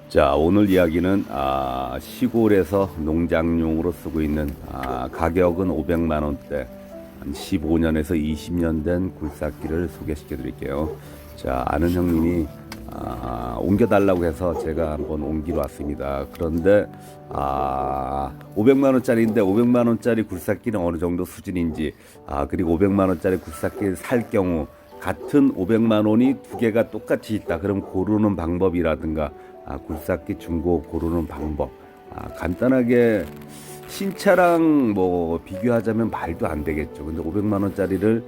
자, 오늘 이야기는 시골에서 농장용으로 쓰고 있는 가격은 500만 원대, 한 15년에서 20년 된 굴삭기를 소개시켜 드릴게요. 자, 아는 형님이 옮겨달라고 해서 제가 한번 옮기러 왔습니다. 그런데 500만 원짜리인데 500만 원짜리 굴삭기는 어느 정도 수준인지, 그리고 500만 원짜리 굴삭기를 살 경우 같은 500만 원이 두 개가 똑같이 있다. 그럼 고르는 방법이라든가 굴삭기 중고 고르는 방법, 간단하게 신차랑 뭐 비교하자면 말도 안 되겠죠. 근데 500만 원짜리를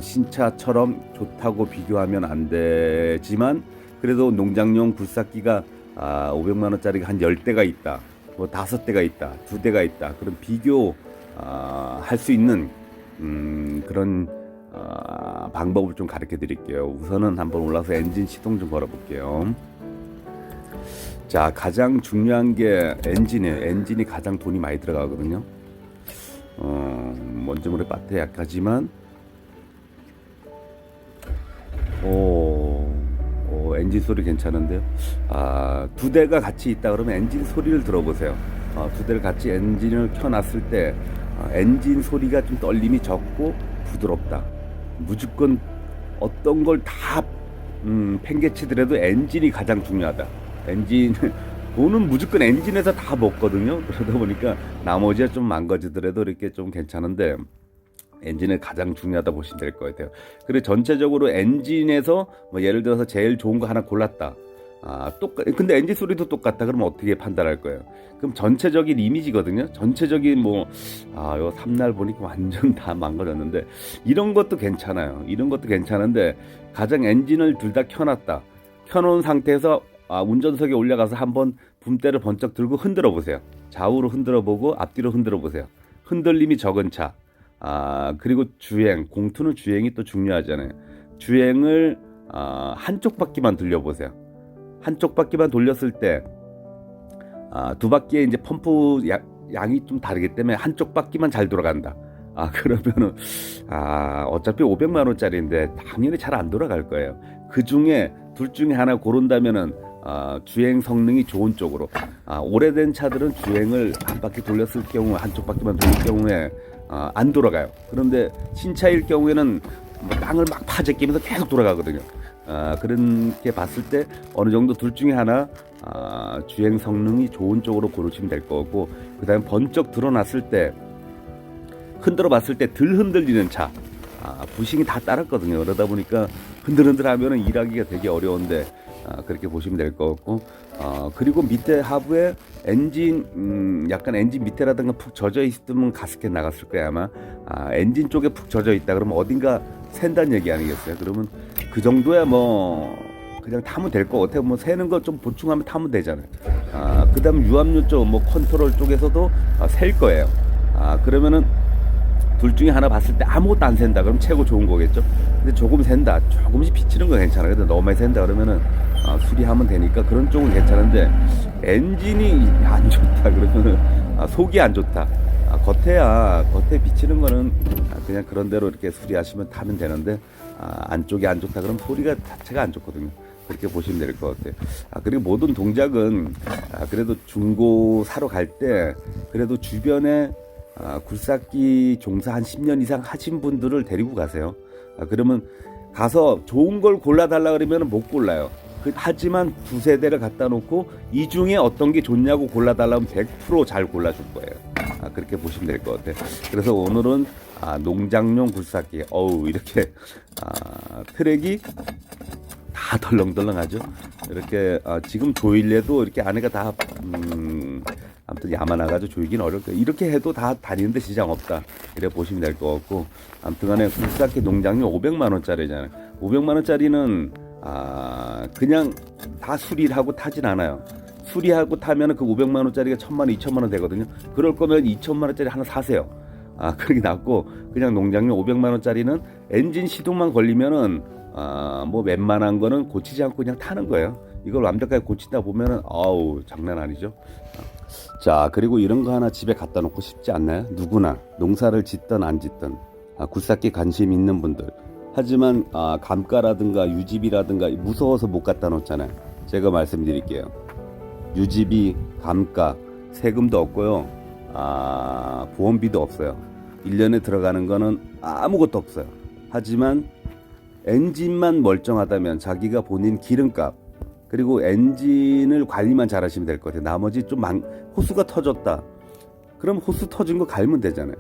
신차처럼 좋다고 비교하면 안 되지만, 그래도 농장용 굴삭기가 500만 원짜리가 한 10대가 있다, 뭐 5대가 있다, 2대가 있다, 그럼 비교 할 수 있는 그런 방법을 좀 가르쳐 드릴게요. 우선은 한번 올라서 엔진 시동 좀 걸어 볼게요. 자, 가장 중요한 게 엔진이에요. 엔진이 가장 돈이 많이 들어가거든요. 먼지 물에 빠트 약하지만 엔진 소리 괜찮은데요. 두 대가 같이 있다 그러면 엔진 소리를 들어보세요. 두 대를 같이 엔진을 켜놨을 때 엔진 소리가 좀 떨림이 적고 부드럽다. 무조건 어떤 걸 다 팽개치더라도 엔진이 가장 중요하다. 엔진 돈은 무조건 엔진에서 다 먹거든요. 그러다 보니까 나머지가 좀 망가지더라도 이렇게 좀 괜찮은데 엔진이 가장 중요하다 보시면 될 것 같아요. 그리고 전체적으로 엔진에서 뭐 예를 들어서 제일 좋은 거 하나 골랐다. 근데 엔진 소리도 똑같다. 그러면 어떻게 판단할 거예요? 그럼 전체적인 이미지거든요. 전체적인 요 삼날 보니까 완전 다 망가졌는데, 이런 것도 괜찮아요. 이런 것도 괜찮은데 가장 엔진을 둘 다 켜놨다. 켜놓은 상태에서 운전석에 올라가서 한번 붐대를 번쩍 들고 흔들어 보세요. 좌우로 흔들어 보고 앞뒤로 흔들어 보세요. 흔들림이 적은 차. 그리고 주행, 공투는 주행이 또 중요하잖아요. 주행을 한쪽 바퀴만 돌려보세요. 한쪽 바퀴만 돌렸을 때 두 바퀴에 이제 펌프 양이 좀 다르기 때문에 한쪽 바퀴만 잘 돌아간다. 그러면은 어차피 500만 원짜리인데 당연히 잘 안 돌아갈 거예요. 그 중에 둘 중에 하나 고른다면은 주행 성능이 좋은 쪽으로. 오래된 차들은 주행을 한 바퀴 돌렸을 경우, 한쪽 바퀴만 돌릴 경우에 안 돌아가요. 그런데 신차일 경우에는 뭐 땅을 막 파재끼면서 계속 돌아가거든요. 그렇게 봤을 때 어느 정도 둘 중에 하나 주행 성능이 좋은 쪽으로 고르시면 될 거고, 그 다음에 번쩍 드러났을 때 흔들어 봤을 때 덜 흔들리는 차, 부싱이 다 따랐거든요. 그러다 보니까 흔들흔들 하면은 일하기가 되게 어려운데 그렇게 보시면 될 것 같고, 그리고 밑에 하부에 엔진, 약간 엔진 밑에라든가 푹 젖어 있으면 가스켓 나갔을 거야 아마. 엔진 쪽에 푹 젖어 있다 그러면 어딘가 샌다는 얘기 아니겠어요? 그러면 그 정도야 뭐 그냥 타면 될 것 같아요. 뭐 새는 거 좀 보충하면 타면 되잖아요. 그 다음 유압류 쪽, 뭐 컨트롤 쪽에서도 셀 거예요. 그러면은 둘 중에 하나 봤을 때 아무것도 안 샌다 그럼 최고 좋은 거겠죠. 근데 조금 샌다, 조금씩 비치는 건 괜찮아요. 근데 너무 많이 샌다 그러면은 수리하면 되니까 그런 쪽은 괜찮은데, 엔진이 안 좋다 그러면은 속이 안 좋다, 겉에 비치는 거는 그냥 그런 대로 이렇게 수리하시면 타면 되는데, 안쪽이 안 좋다 그러면 소리가 자체가 안 좋거든요. 그렇게 보시면 될 것 같아요. 그리고 모든 동작은 그래도 중고 사러 갈 때 그래도 주변에 굴삭기 종사 한 10년 이상 하신 분들을 데리고 가세요. 그러면 가서 좋은 걸 골라달라 그러면 못 골라요. 하지만 두세 대를 갖다 놓고 이 중에 어떤 게 좋냐고 골라달라면 100% 잘 골라줄 거예요. 그렇게 보시면 될 것 같아요. 그래서 오늘은 농장용 굴삭기, 이렇게 트랙이 다 덜렁덜렁하죠. 이렇게 지금 조일래도 이렇게 안에가 다 아무튼 야만나가지고 조이긴 어려울 거예요. 이렇게 해도 다 다니는데 지장 없다, 이래 보시면 될 것 같고, 아무튼간에 굴삭기 농장용 500만 원짜리잖아요. 500만 원짜리는 그냥 다 수리를 하고 타진 않아요. 수리하고 타면은 그 500만 원짜리가 1000만 원, 2000만 원 되거든요. 그럴 거면 2000만 원짜리 하나 사세요. 그렇게 낫고, 그냥 농장용 500만 원짜리는 엔진 시동만 걸리면은 뭐 웬만한 거는 고치지 않고 그냥 타는 거예요. 이걸 완벽하게 고치다 보면은 장난 아니죠. 자, 그리고 이런 거 하나 집에 갖다 놓고 싶지 않나요? 누구나 농사를 짓든 안 짓든 굴삭기 관심 있는 분들. 하지만 감가라든가 유지비라든가 무서워서 못 갖다 놓잖아요. 제가 말씀드릴게요. 유지비, 감가, 세금도 없고요. 보험비도 없어요. 1년에 들어가는 거는 아무것도 없어요. 하지만 엔진만 멀쩡하다면 자기가 본인 기름값 그리고 엔진을 관리만 잘하시면 될 것 같아요. 나머지 좀 호수가 터졌다. 그럼 호수 터진 거 갈면 되잖아요.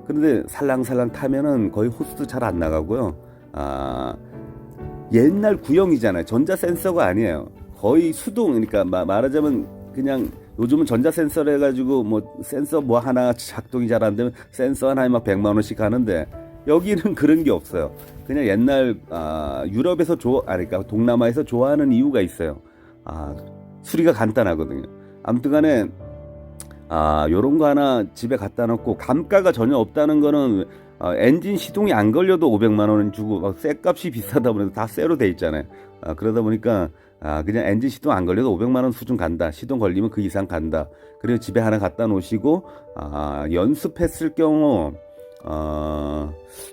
그런데 살랑살랑 타면은 거의 호수도 잘 안 나가고요. 옛날 구형이잖아요. 전자 센서가 아니에요. 거의 수동. 그러니까 말하자면 그냥 요즘은 전자 센서를 해가지고 뭐 센서 뭐 하나 작동이 잘 안 되면 센서 하나에 막 100만 원씩 하는데 여기는 그런 게 없어요. 그냥 옛날 유럽에서 그러니까 동남아에서 좋아하는 이유가 있어요. 수리가 간단하거든요. 아무튼간에 요런 거 하나 집에 갖다 놓고 감가가 전혀 없다는 거는 엔진 시동이 안 걸려도 500만 원 주고 막 쇠값이 비싸다 보니까 다 쇠로 돼 있잖아요. 그러다 보니까 그냥 엔진 시동 안 걸려도 500만 원 수준 간다. 시동 걸리면 그 이상 간다. 그리고 집에 하나 갖다 놓으시고 연습했을 경우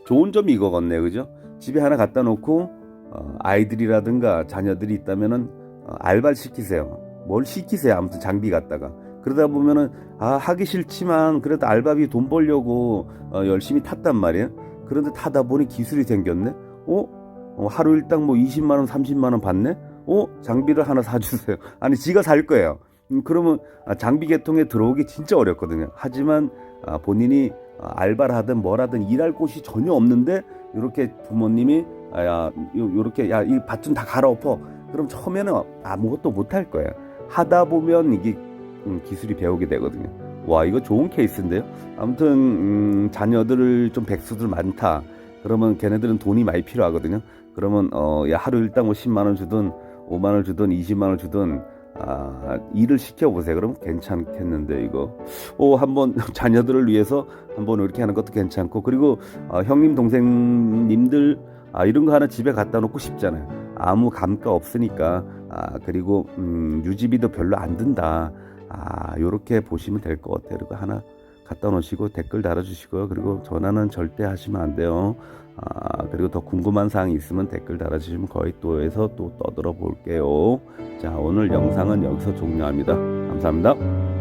좋은 점이 이거겠네, 그죠? 집에 하나 갖다 놓고 아이들이라든가 자녀들이 있다면은 알바를 시키세요. 뭘 시키세요. 아무튼 장비 갖다가. 그러다 보면은 하기 싫지만 그래도 알바비 돈 벌려고 열심히 탔단 말이에요. 그런데 타다 보니 기술이 생겼네. 하루 일당 뭐 20만 원, 30만 원 받네. 장비를 하나 사주세요. 아니 지가 살 거예요. 그러면 장비 계통에 들어오기 진짜 어렵거든요. 하지만 본인이 알바를 하든 뭘 하든 일할 곳이 전혀 없는데 이렇게 부모님이 요렇게 이 밭 좀 다 갈아엎어. 그럼 처음에는 아무것도 못 할 거예요. 하다 보면 이게 기술이 배우게 되거든요. 와, 이거 좋은 케이스인데요. 아무튼 자녀들 좀 백수들 많다. 그러면 걔네들은 돈이 많이 필요하거든요. 그러면 하루 일당 뭐 10만 원 주든 5만 원 주든 20만 원 주든 일을 시켜보세요. 그러면 괜찮겠는데 이거 한번 자녀들을 위해서 한번 이렇게 하는 것도 괜찮고, 그리고 형님 동생님들 이런 거 하나 집에 갖다 놓고 싶잖아요. 아무 감가 없으니까. 그리고 유지비도 별로 안 든다. 요렇게 보시면 될 것 같아요. 그리고 하나 갖다 놓으시고 댓글 달아주시고요. 그리고 전화는 절대 하시면 안 돼요. 그리고 더 궁금한 사항이 있으면 댓글 달아주시면 거의 또에서 또 떠들어 볼게요. 자, 오늘 영상은 여기서 종료합니다. 감사합니다.